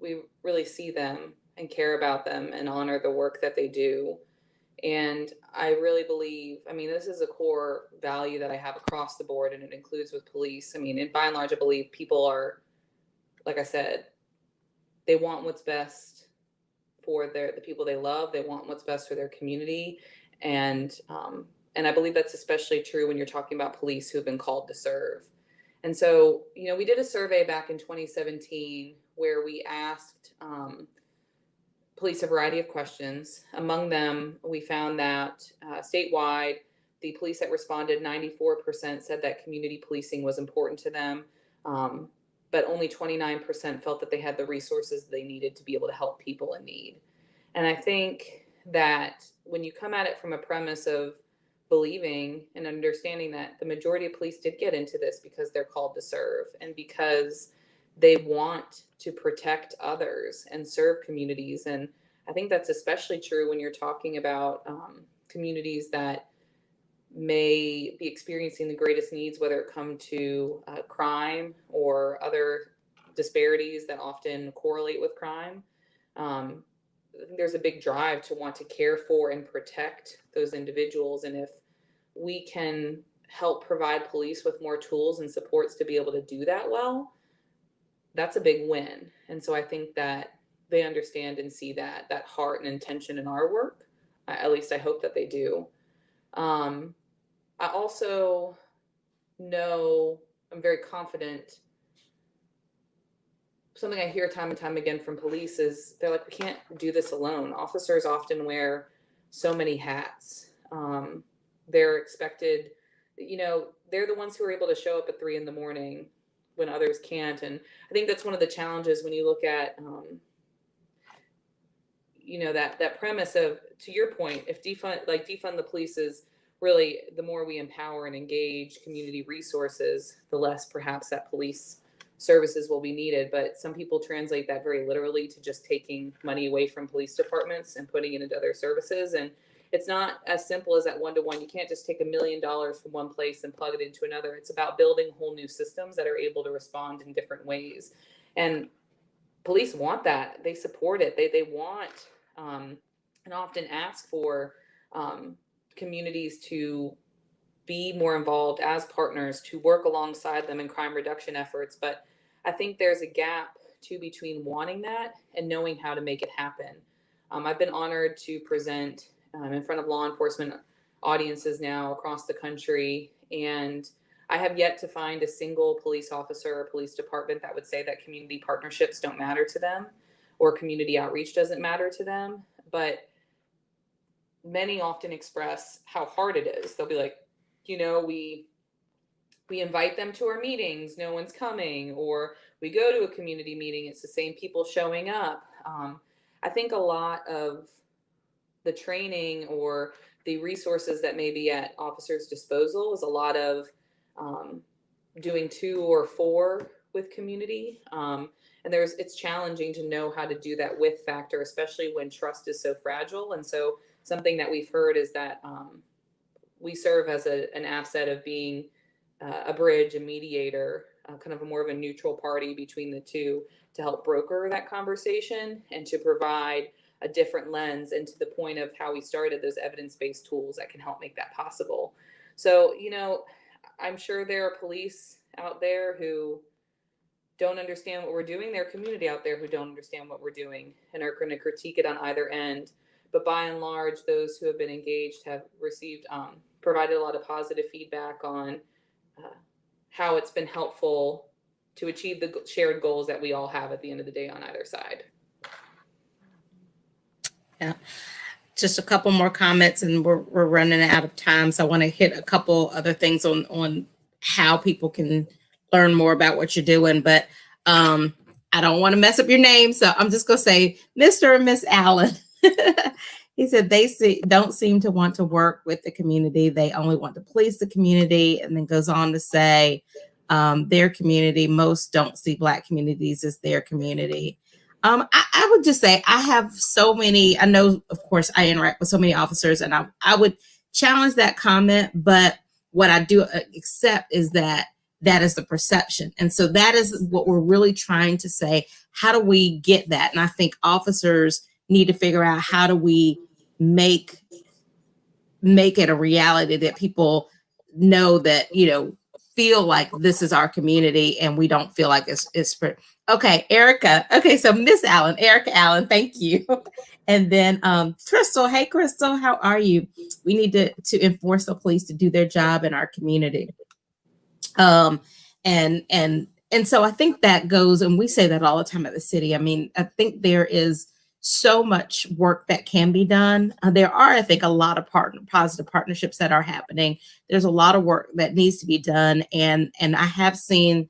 we really see them and care about them and honor the work that they do. And I really believe, I mean, this is a core value that I have across the board, and it includes with police. I mean, and by and large, I believe people are, like I said, they want what's best for the people they love. They want what's best for their community. And I believe that's especially true when you're talking about police who have been called to serve. And so, we did a survey back in 2017 where we asked police a variety of questions. Among them, we found that statewide, the police that responded, 94% said that community policing was important to them. But only 29% felt that they had the resources they needed to be able to help people in need. And I think that when you come at it from a premise of believing and understanding that the majority of police did get into this because they're called to serve and because they want to protect others and serve communities. And I think that's especially true when you're talking about communities that may be experiencing the greatest needs, whether it come to crime or other disparities that often correlate with crime. I think there's a big drive to want to care for and protect those individuals. And if we can help provide police with more tools and supports to be able to do that well, that's a big win. And so I think that they understand and see that heart and intention in our work. At least I hope that they do. I also know, I'm very confident. Something I hear time and time again from police is they're like, we can't do this alone. Officers often wear so many hats. They're expected, they're the ones who are able to show up at 3 a.m. when others can't. And I think that's one of the challenges when you look at, that premise of, to your point, if defund the police is really, the more we empower and engage community resources, the less perhaps that police services will be needed. But some people translate that very literally to just taking money away from police departments and putting it into other services. And it's not as simple as that one-to-one. You can't just take $1 million from one place and plug it into another. It's about building whole new systems that are able to respond in different ways. And police want that. They support it. They want and often ask for communities to be more involved as partners, to work alongside them in crime reduction efforts. But I think there's a gap too between wanting that and knowing how to make it happen. I've been honored to present in front of law enforcement audiences now across the country, and I have yet to find a single police officer or police department that would say that community partnerships don't matter to them or community outreach doesn't matter to them. But many often express how hard it is. They'll be like, we invite them to our meetings, no one's coming, or we go to a community meeting, it's the same people showing up. I think a lot of the training or the resources that may be at officers' disposal is a lot of doing 2 or 4 with community. And it's challenging to know how to do that with factor, especially when trust is so fragile. And so something that we've heard is that we serve as an asset of being a bridge, a mediator, kind of a more of a neutral party between the two to help broker that conversation and to provide a different lens, and to the point of how we started, those evidence-based tools that can help make that possible. So, I'm sure there are police out there who don't understand what we're doing. There are community out there who don't understand what we're doing and are going to critique it on either end. But by and large, those who have been engaged have received, provided a lot of positive feedback on how it's been helpful to achieve the shared goals that we all have at the end of the day on either side. Yeah. Just a couple more comments and we're running out of time. So I want to hit a couple other things on how people can learn more about what you're doing. But I don't want to mess up your name. So I'm just going to say Mr. and Miss Allen. He said don't seem to want to work with the community. They only want to police the community, and then goes on to say their community, most don't see Black communities as their community. I would just say I have so many, I know, of course, I interact with so many officers, and I would challenge that comment, but what I do accept is that is the perception. And so that is what we're really trying to say. How do we get that? And I think officers need to figure out, how do we make it a reality that people know that, feel like this is our community and we don't feel like it's for. Okay, Erica. Okay, so Miss Allen, Erica Allen, thank you. And then Crystal. Hey, Crystal, how are you? We need to enforce the police to do their job in our community. And so I think that goes, and we say that all the time at the city. I mean, I think there is so much work that can be done. There are, I think, a lot of positive partnerships that are happening. There's a lot of work that needs to be done. And I have seen,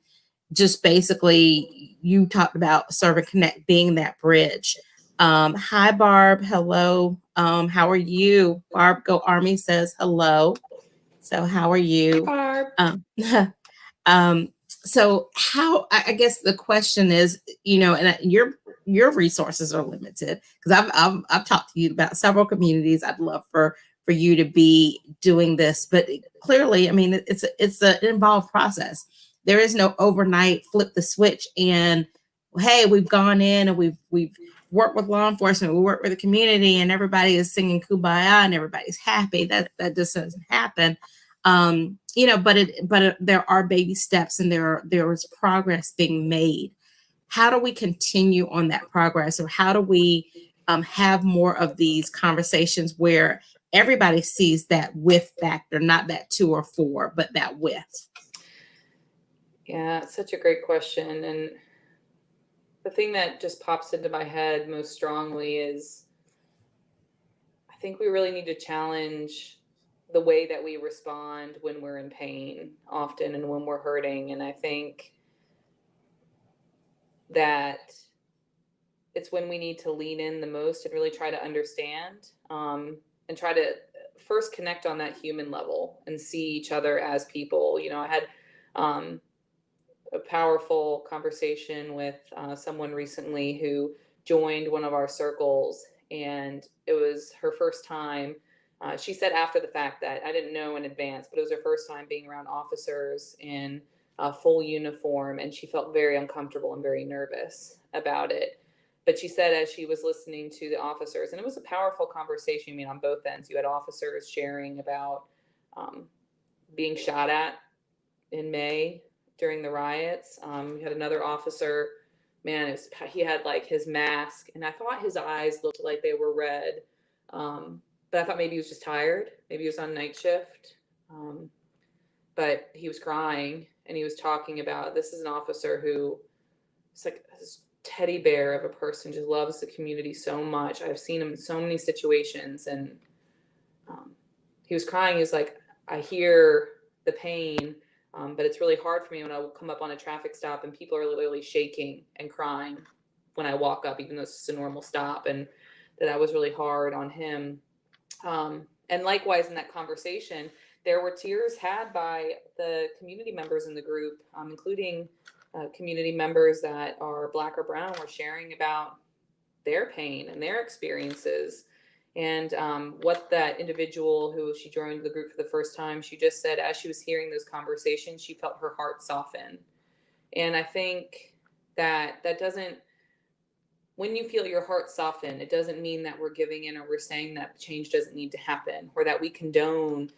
just basically, you talked about Serve and Connect being that bridge. Hi, Barb. Hello. How are you? Barb Go Army says hello. So how are you? Barb. So how, I guess the question is, and your resources are limited, because I've talked to you about several communities. I'd love for you to be doing this, but clearly, I mean, it's an involved process. There is no overnight flip the switch and, hey, we've gone in and we've worked with law enforcement, we work with the community, and everybody is singing Kumbaya and everybody's happy. That just doesn't happen. But there are baby steps, and there is progress being made. How do we continue on that progress, or how do we have more of these conversations where everybody sees that with factor, not that 2 or 4, but that with? Yeah, it's such a great question. And the thing that just pops into my head most strongly is I think we really need to challenge the way that we respond when we're in pain often and when we're hurting. And I think that it's when we need to lean in the most and really try to understand and try to first connect on that human level and see each other as people. I had a powerful conversation with someone recently who joined one of our circles, and it was her first time. She said after the fact that I didn't know in advance, but it was her first time being around officers in a full uniform, and she felt very uncomfortable and very nervous about it. But she said, as she was listening to the officers, and it was a powerful conversation. I mean, on both ends, you had officers sharing about being shot at in May during the riots. You had another officer, man, he had like his mask, and I thought his eyes looked like they were red. But I thought maybe he was just tired. Maybe he was on night shift. But he was crying, and he was talking about, this is an officer who, it's like this teddy bear of a person, just loves the community so much. I've seen him in so many situations, and he was crying. He was like, I hear the pain, but it's really hard for me when I come up on a traffic stop and people are literally shaking and crying when I walk up, even though it's just a normal stop, and that was really hard on him. And likewise, in that conversation, there were tears had by the community members in the group, including community members that are Black or brown, were sharing about their pain and their experiences. And what that individual who she joined the group for the first time, she just said, as she was hearing those conversations, she felt her heart soften. And I think that doesn't, when you feel your heart soften, it doesn't mean that we're giving in or we're saying that change doesn't need to happen, or that we condone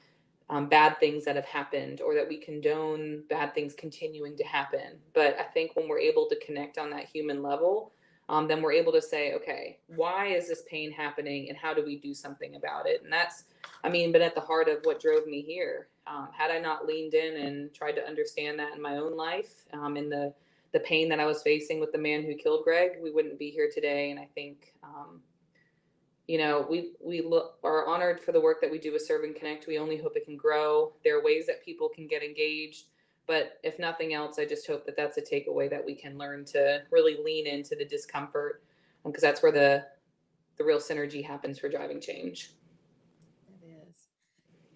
bad things that have happened, or that we condone bad things continuing to happen. But I think when we're able to connect on that human level, then we're able to say, okay, why is this pain happening, and how do we do something about it? And that's, been at the heart of what drove me here. Had I not leaned in and tried to understand that in my own life, in the pain that I was facing with the man who killed Greg, we wouldn't be here today. And I think, we are honored for the work that we do with Serve and Connect. We only hope it can grow. There are ways that people can get engaged, but if nothing else, I just hope that that's a takeaway, that we can learn to really lean into the discomfort, because that's where the real synergy happens for driving change.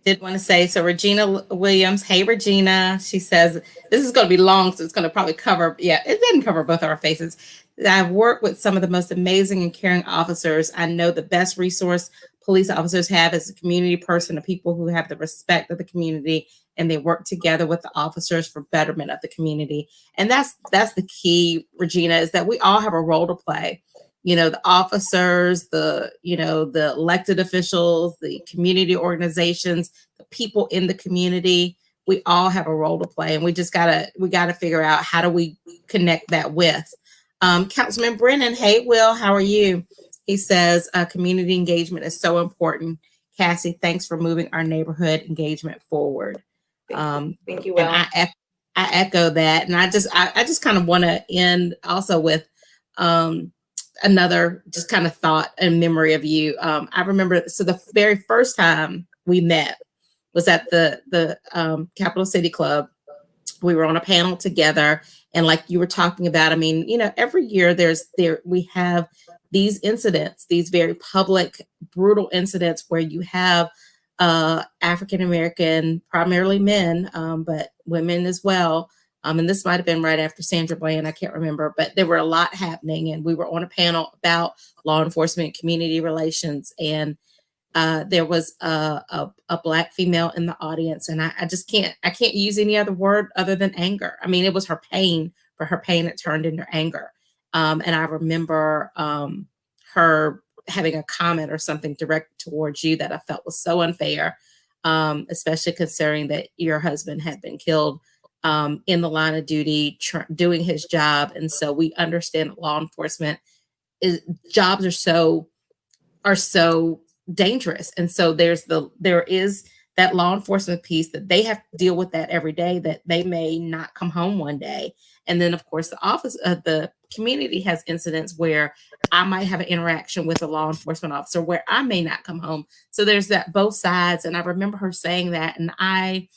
Did want to say, so Regina Williams, hey Regina, she says, this is going to be long, so it's going to probably cover, it didn't cover both of our faces. I've worked with some of the most amazing and caring officers. I know the best resource police officers have is a community person, the people who have the respect of the community, and they work together with the officers for betterment of the community. And that's the key, Regina, is that we all have a role to play. The officers, the elected officials, the community organizations, the people in the community, we all have a role to play. And we gotta figure out, how do we connect that with Councilman Brennan. Hey, Will, how are you? He says, community engagement is so important. Kassy, thanks for moving our neighborhood engagement forward. Thank you, Will. And I echo that. And I just kind of want to end also with another just kind of thought and memory of you. I remember, so the very first time we met was at the Capital City Club. We were on a panel together, and like you were talking about, every year we have these incidents, these very public, brutal incidents where you have African American, primarily men, but women as well. And this might have been right after Sandra Bland, I can't remember, but there were a lot happening, and we were on a panel about law enforcement and community relations. And there was a Black female in the audience, and I can't use any other word other than anger. It was her pain. For her pain, it turned into anger. And I remember her having a comment or something directed towards you that I felt was so unfair, especially considering that your husband had been killed in the line of duty, doing his job. And so we understand that law enforcement jobs are so dangerous. And so there is that law enforcement piece, that they have to deal with that every day, that they may not come home one day. And then of course the community has incidents where I might have an interaction with a law enforcement officer where I may not come home. So there's that both sides. And I remember her saying that. And I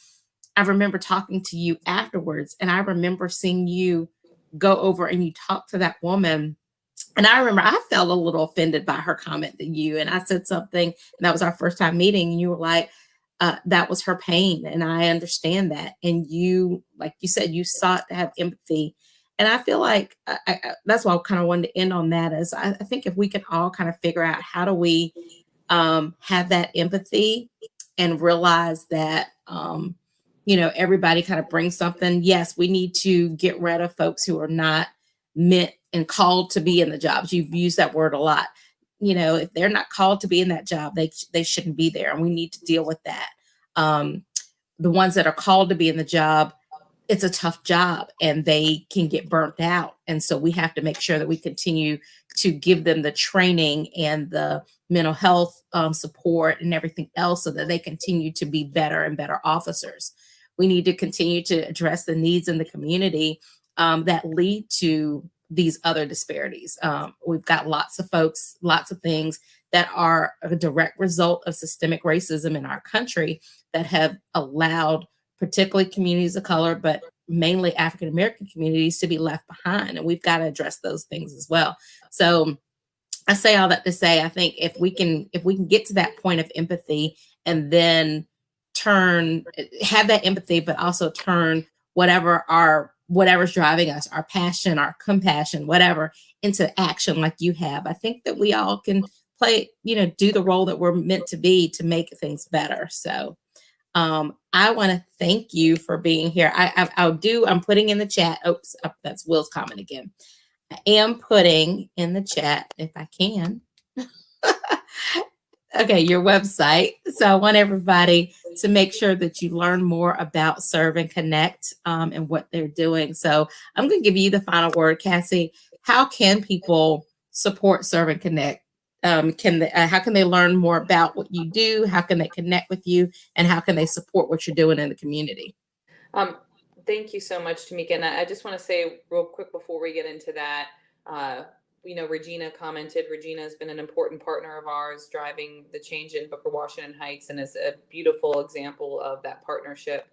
remember talking to you afterwards, and I remember seeing you go over and you talk to that woman. And I remember I felt a little offended by her comment to you. And I said something, and that was our first time meeting. And you were like, that was her pain. And I understand that. And you, like you said, you sought to have empathy. And I feel like that's why I kind of wanted to end on that, is I think if we can all kind of figure out, how do we have that empathy and realize that, everybody kind of brings something. Yes, we need to get rid of folks who are not meant and called to be in the jobs. You've used that word a lot. If they're not called to be in that job, they shouldn't be there, and we need to deal with that. Um, the ones that are called to be in the job, it's a tough job and they can get burnt out. And so we have to make sure that we continue to give them the training and the mental health support and everything else so that they continue to be better and better officers. We need to continue to address the needs in the community that lead to these other disparities. We've got lots of folks, lots of things that are a direct result of systemic racism in our country that have allowed particularly communities of color, but mainly African American communities to be left behind. And we've got to address those things as well. So I say all that to say, I think if we can get to that point of empathy and then have that empathy, but also turn whatever's driving us, our passion, our compassion, whatever, into action like you have, I think that we all can do the role that we're meant to be to make things better. So I want to thank you for being here. I'm putting in the chat. Oops, that's Will's comment again. I am putting in the chat if I can. Okay, your website. So I want everybody to make sure that you learn more about Serve and Connect and what they're doing. So I'm going to give you the final word, Kassy. How can people support Serve and Connect? How can they learn more about what you do? How can they connect with you? And how can they support what you're doing in the community? Thank you so much, Tameika. And I just want to say real quick before we get into that, Regina commented. Regina has been an important partner of ours driving the change in Booker Washington Heights and is a beautiful example of that partnership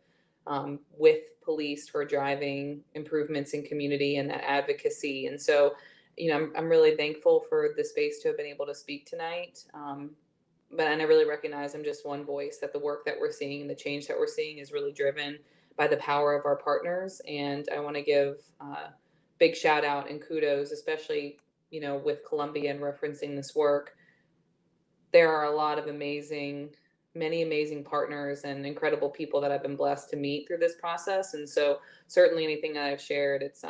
with police for driving improvements in community and that advocacy. And so, I'm really thankful for the space to have been able to speak tonight. And I really recognize I'm just one voice, that the work that we're seeing and the change that we're seeing is really driven by the power of our partners. And I want to give big shout out and kudos, especially, with Columbia and referencing this work. There are a lot of many amazing partners and incredible people that I've been blessed to meet through this process. And so certainly anything that I've shared, it's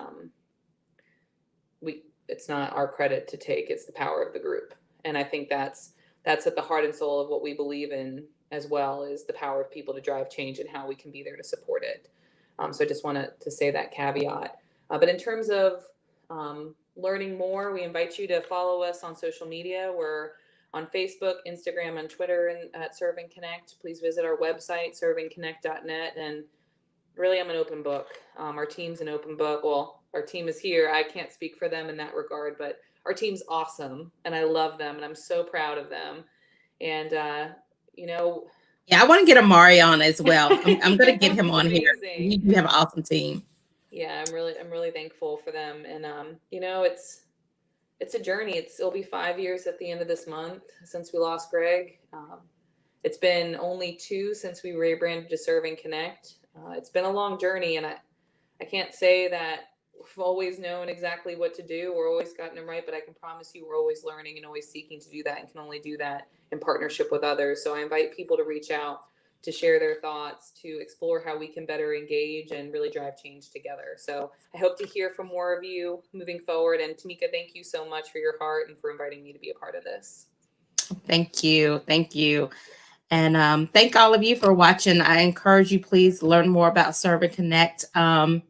not our credit to take, it's the power of the group. And I think that's at the heart and soul of what we believe in as well, is the power of people to drive change and how we can be there to support it. So I just wanted to say that caveat. But in terms of learning more, we invite you to follow us on social media. We're on Facebook, Instagram, and Twitter at Serve and Connect. Please visit our website, serveandconnect.net. And really, I'm an open book. Our team's an open book. Well, our team is here. I can't speak for them in that regard, but our team's awesome, and I love them, and I'm so proud of them. And yeah, I want to get Amari on as well. I'm going to get him on here. You have an awesome team. Yeah, I'm really thankful for them, and it's a journey. It'll be 5 years at the end of this month since we lost Greg. It's been only 2 since we rebranded to Serve and Connect. It's been a long journey, and I can't say that we've always known exactly what to do or always gotten it right, but I can promise you we're always learning and always seeking to do that, and can only do that in partnership with others. So I invite people to reach out, to share their thoughts, to explore how we can better engage and really drive change together. So I hope to hear from more of you moving forward. And Tameika, thank you so much for your heart and for inviting me to be a part of this. Thank you. And thank all of you for watching. I encourage you, please learn more about Serve and Connect. I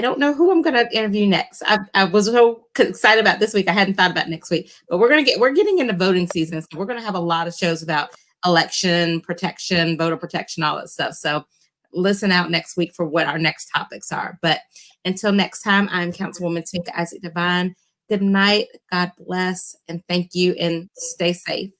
don't know who I'm going to interview next. I was so excited about this week. I hadn't thought about next week, but we're getting into voting season. So we're going to have a lot of shows about election protection, voter protection, all that stuff. So listen out next week for what our next topics are. But until next time, I'm Councilwoman Tameika Devine. Good night. God bless. And thank you, and stay safe.